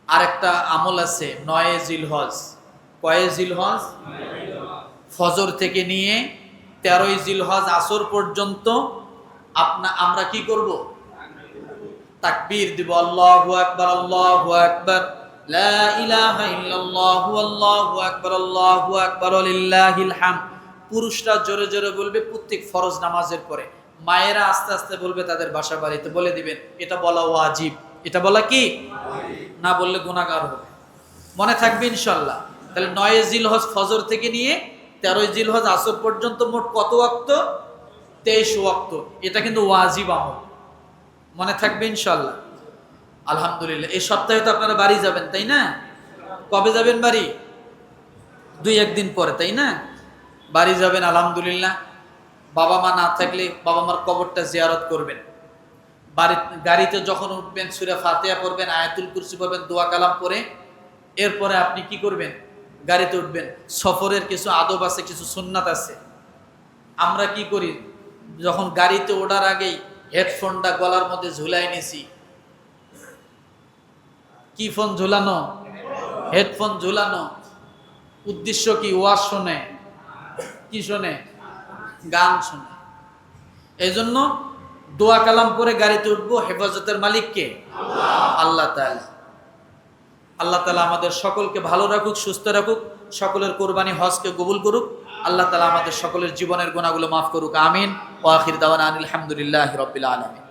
আরেকটা আমল আছে 9 জিলহজ। কয়ে জিলহজ? ফজর থেকে নিয়ে 13 জিলহজ আসর পর্যন্ত আমরা কি করব? তাকবীর দিব, আল্লাহু আকবার, আল্লাহু আকবার, লা ইলাহা ইল্লাল্লাহু, আল্লাহু আকবার, আল্লাহু আকবার, লিল্লাহিল হামদ। পুরুষরা জোরে জোরে বলবে প্রত্যেক ফরজ নামাজের পরে। মায়েরা আস্তে আস্তে বলবে তাদের বাসা বাড়িতে, বলে দিবেন এটা বলা ওয়াজিব। এটা বলা কি? না বললে গুনাহগার হবে। মনে থাকবে ইনশাআল্লাহ। তাহলে 9 জিলহজ ফজর থেকে নিয়ে 13 জিলহজ আসর পর্যন্ত মোট কত ওয়াক্ত? 23 ওয়াক্ত। এটা কিন্তু ওয়াজিব আমল। মনে থাকবে ইনশাআল্লাহ। আলহামদুলিল্লাহ। এই সপ্তাহে তো আপনারা বাড়ি যাবেন, তাই না? কবে যাবেন বাড়ি? 2-1 দিন পরে, তাই না? বাড়ি যাবেন আলহামদুলিল্লাহ। বাবা মা না থাকলে বাবা মার কবরটা জিয়ারত করবেন। গাড়িতে যখন উঠবেন সূরা ফাতিহা পড়বেন, আয়াতুল কুরসি পড়বেন, দোয়া কালাম পড়ে এরপরে আপনি কি করবেন? গাড়িতে উঠবেন। সফরের কিছু আদব আছে, কিছু সুন্নাত আছে। আমরা কি করি? যখন গাড়িতে ওঠার আগেই হেডফোনটা গলার মধ্যে ঝুলাই নিছি। কি ফোন ঝুলানো? হেডফোন ঝুলানো। উদ্দেশ্য কি? ওয়াজ শোনে। কি শোনে? গান শোনে। এই জন্য দোয়া কালাম করে গাড়িতে উঠবো। হেফাজতের মালিক কে? আল্লাহ তাআলা। আল্লাহ তাআলা আমাদের সকলকে ভালো রাখুক, সুস্থ রাখুক, সকলের কোরবানি হজকে কবুল করুক। আল্লাহ তাআলা আমাদের সকলের জীবনের গুনাহগুলো মাফ করুক। আমিন। ওয়া আখির দাওয়ানা আলহামদুলিল্লাহি রাব্বিল আলামিন।